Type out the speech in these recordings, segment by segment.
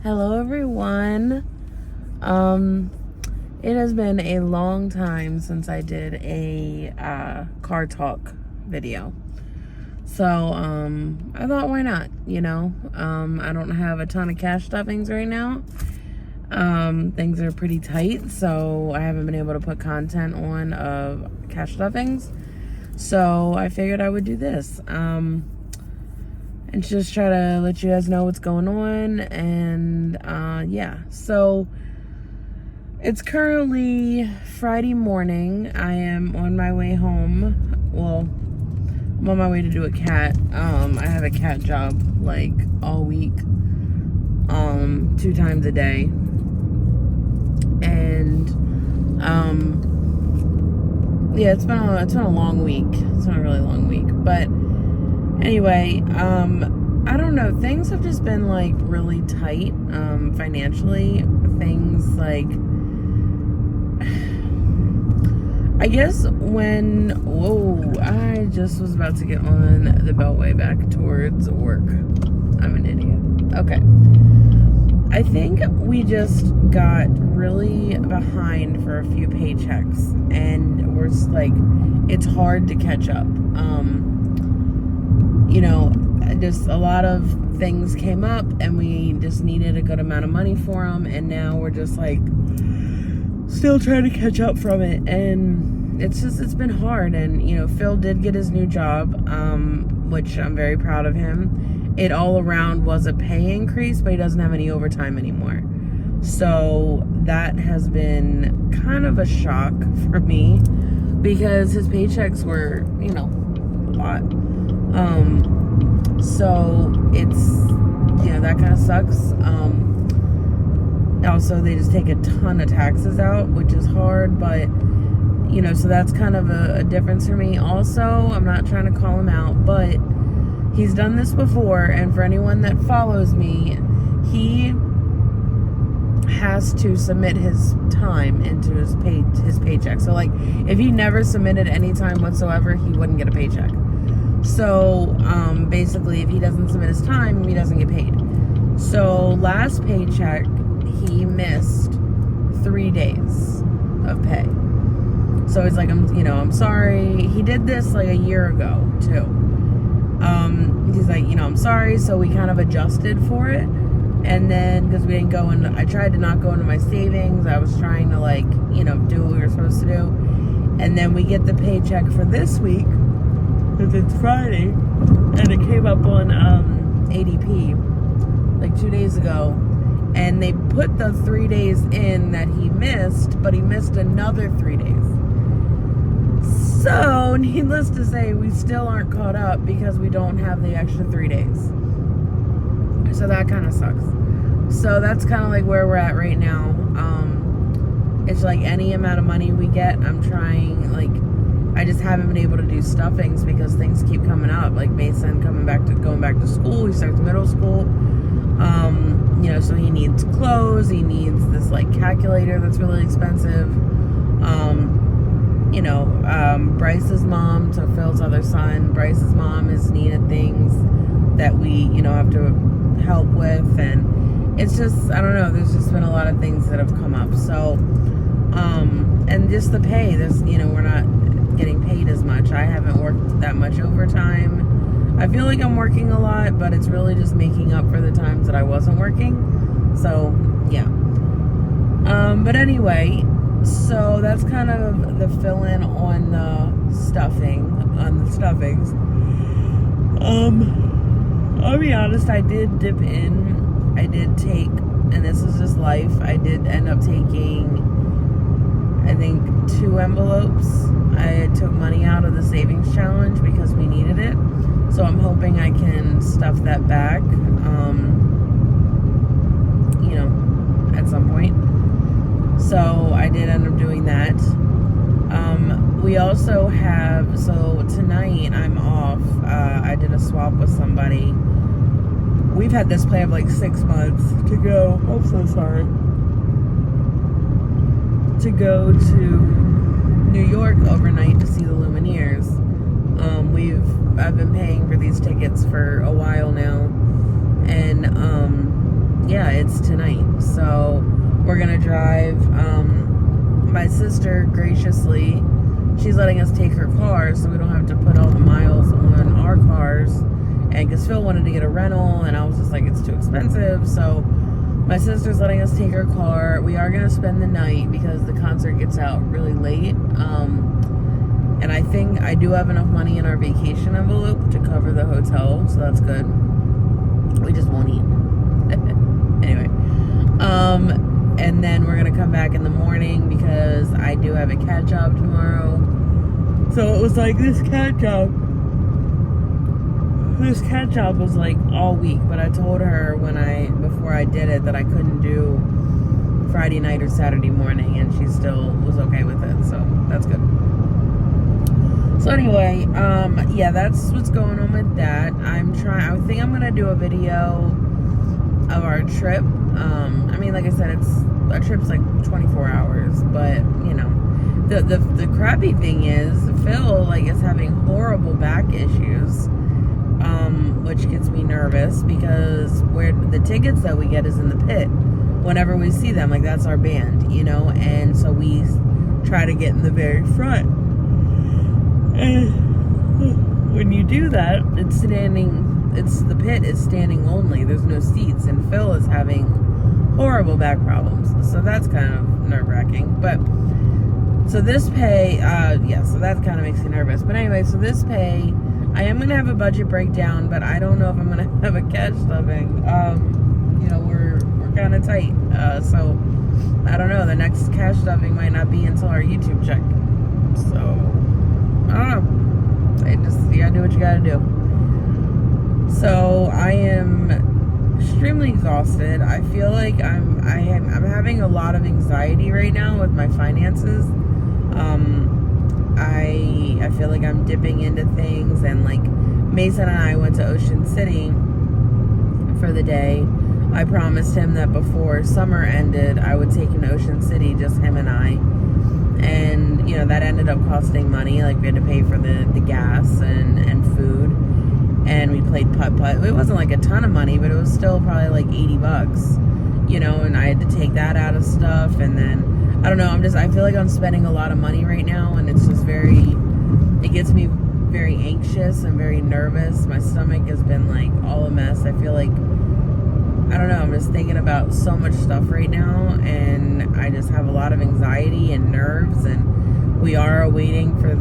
Hello everyone. It has been a long time since I did a car talk video. So I thought, why not? I don't have a ton of cash stuffings right now. Things are pretty tight, so I haven't been able to put content on of cash stuffings. So I figured I would do this. And just try to let you guys know what's going on. And yeah, so it's currently Friday morning. I am on my way home. Well, I'm on my way to do a cat. I have a cat job like all week, 2 times a day. And yeah, it's been a long week. It's been a really long week, but anyway, I don't know. Things have just been like really tight, financially. Things like, I guess I just was about to get on the Beltway back towards work. I'm an idiot. Okay. I think we just got really behind for a few paychecks, and we're just like, it's hard to catch up. Just a lot of things came up and we just needed a good amount of money for them, and now we're just like still trying to catch up from it, and it's been hard. And Phil did get his new job, which I'm very proud of him. It all around was a pay increase, but he doesn't have any overtime anymore, so that has been kind of a shock for me because his paychecks were a lot. So it's, that kind of sucks. Also, they just take a ton of taxes out, which is hard, but, so that's kind of a difference for me. Also, I'm not trying to call him out, but he's done this before, and for anyone that follows me, he has to submit his time into his paycheck. So, like, if he never submitted any time whatsoever, he wouldn't get a paycheck. So, basically, if he doesn't submit his time, he doesn't get paid. So, last paycheck, he missed 3 days of pay. So, he's like, I'm sorry. He did this, like, a year ago, too. He's like, I'm sorry. So, we kind of adjusted for it. And then, because we didn't go in, I tried to not go into my savings. I was trying to, like, do what we were supposed to do. And then we get the paycheck for this week, because it's Friday, and it came up on ADP like 2 days ago, and they put the 3 days in that he missed, but he missed another 3 days. So, needless to say, we still aren't caught up because we don't have the extra 3 days. So that kind of sucks. So that's kind of like where we're at right now. It's like any amount of money we get, I'm trying, like, I just haven't been able to do stuffings because things keep coming up. Like Mason going back to school. He starts middle school. So he needs clothes. He needs this like calculator that's really expensive. Bryce's mom, to Phil's other son, Bryce's mom has needed things that we, have to help with. And it's just, I don't know, there's just been a lot of things that have come up. So, and just the pay, we're not getting paid as much. I haven't worked that much overtime. I feel like I'm working a lot, but it's really just making up for the times that I wasn't working. So yeah. But anyway, so that's kind of the fill-in on the stuffings. I'll be honest, I did dip in. I did take, and this is just life, I did end up taking, I think, 2 envelopes. I took money out of the savings challenge because we needed it. So I'm hoping I can stuff that back, at some point. So I did end up doing that. We also have, so tonight I'm off. I did a swap with somebody. We've had this plan of like 6 months to go. I'm so sorry. To go to New York overnight to see the Lumineers. I've been paying for these tickets for a while now, and yeah, it's tonight. So we're gonna drive. My sister graciously, she's letting us take her car so we don't have to put all the miles on our cars. And because Phil wanted to get a rental, and I was just like, it's too expensive. So my sister's letting us take her car. We are gonna spend the night because the concert gets out really late. And I think I do have enough money in our vacation envelope to cover the hotel, so that's good. We just won't eat. Anyway. And then we're gonna come back in the morning because I do have a cat job tomorrow. So it was like this cat job was like all week, but I told her before I did it that I couldn't do Friday night or Saturday morning, and she still was okay with it, so that's good. So anyway, yeah, that's what's going on with that. I think I'm gonna do a video of our trip. I mean, like I said, our trip's like 24 hours, but you know, the crappy thing is Phil like is having horrible back issues, which gets me nervous because where the tickets that we get is in the pit. Whenever we see them, like that's our band, you know, and so we try to get in the very front. And when you do that, the pit is standing only. There's no seats, and Phil is having horrible back problems. So that's kind of nerve-wracking. But so this pay, so that kind of makes me nervous. But anyway, so this pay, I am gonna have a budget breakdown, but I don't know if I'm gonna have a cash stuffing. You know, we're kind of tight. So I don't know. The next cash stuffing might not be until our YouTube check. So I don't know. You gotta do what you gotta do. So I am extremely exhausted. I feel like I'm having a lot of anxiety right now with my finances. I feel like I'm dipping into things, and like Mason and I went to Ocean City for the day. I promised him that before summer ended, I would take him to Ocean City, just him and I. And, you know, that ended up costing money. Like, we had to pay for the gas and food. And we played putt-putt. It wasn't like a ton of money, but it was still probably like $80, you know, and I had to take that out of stuff. And then, I don't know, I feel like I'm spending a lot of money right now, and it's just it gets me very anxious and very nervous. My stomach has been like all a mess. I feel like, I don't know, I'm just thinking about so much stuff right now, and I just have a lot of anxiety and nerves, and we are waiting for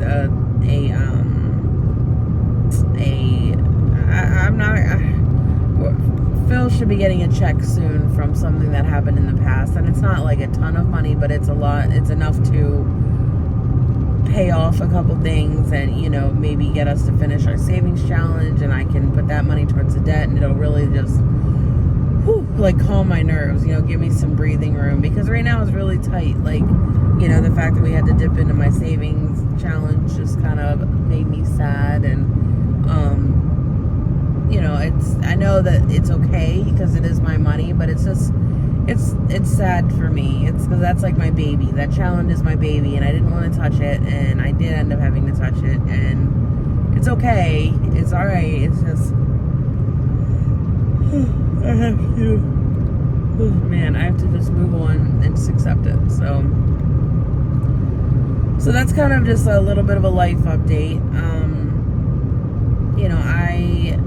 Phil should be getting a check soon from something that happened in the past, and it's not like a ton of money, but it's enough to pay off a couple things and, you know, maybe get us to finish our savings challenge, and I can put that money towards the debt, and it'll really just like calm my nerves, you know, give me some breathing room, because right now it's really tight. Like, you know, the fact that we had to dip into my savings challenge just kind of made me sad. And you know, I know that it's okay because it is my money, but it's just it's sad for me. It's because that's like my baby. That challenge is my baby, and I didn't want to touch it, and I did end up having to touch it, and it's okay, it's all right. It's just I have to just move on and just accept it. So that's kind of just a little bit of a life update. You know, I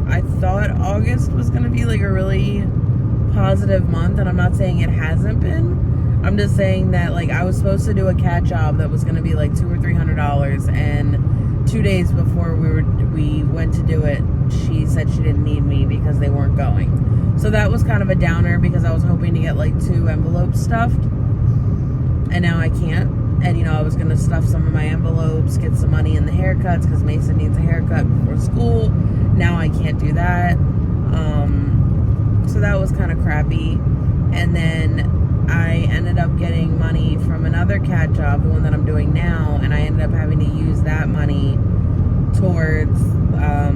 thought August was going to be like a really positive month, and I'm not saying it hasn't been. I'm just saying that, like, I was supposed to do a cat job that was going to be like $200 or $300, and 2 days before we went to do it, she said she didn't need me because they weren't going. So that was kind of a downer, because I was hoping to get like 2 envelopes stuffed, and now I can't. And, you know, I was going to stuff some of my envelopes, get some money in the haircuts, because Mason needs a haircut before school. Now I can't do that. So that was kind of crappy. And then I ended up getting money from another cat job, the one that I'm doing now, and I ended up having to use that money towards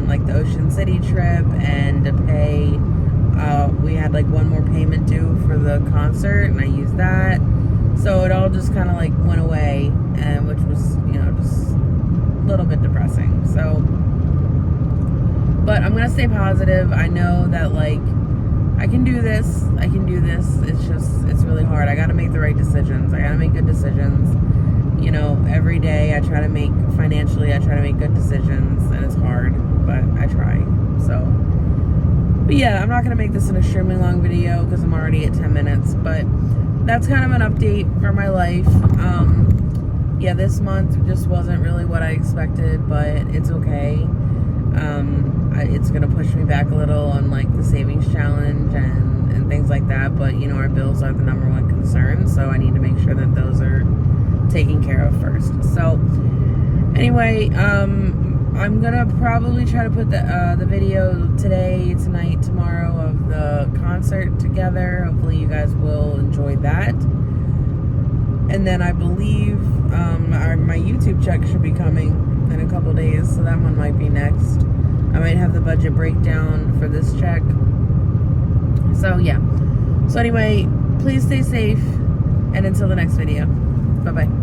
like the Ocean City trip, and to pay, we had like one more payment due for the concert, and I used that. So it all just kind of like went away, and which was, you know, just a little bit depressing. So, but I'm gonna stay positive. I know that, like, I can do this. I can do this. It's really hard. I got to make the right decisions. I got to make good decisions. You know, every day I try to make, financially, I try to make good decisions, and it's hard, but I try. So, but yeah, I'm not going to make this an extremely long video because I'm already at 10 minutes, but that's kind of an update for my life. Yeah, this month just wasn't really what I expected, but it's okay. It's going to push me back a little on like the savings challenge and things like that, but you know, our bills are the number one concern, so I need to make sure that those are taken care of first. So anyway, I'm gonna probably try to put the video today, tonight, tomorrow of the concert together. Hopefully you guys will enjoy that. And then I believe my YouTube check should be coming in a couple days, so that one might be next. I might have the budget breakdown for this check. So yeah. So anyway, please stay safe, and until the next video. Bye-bye.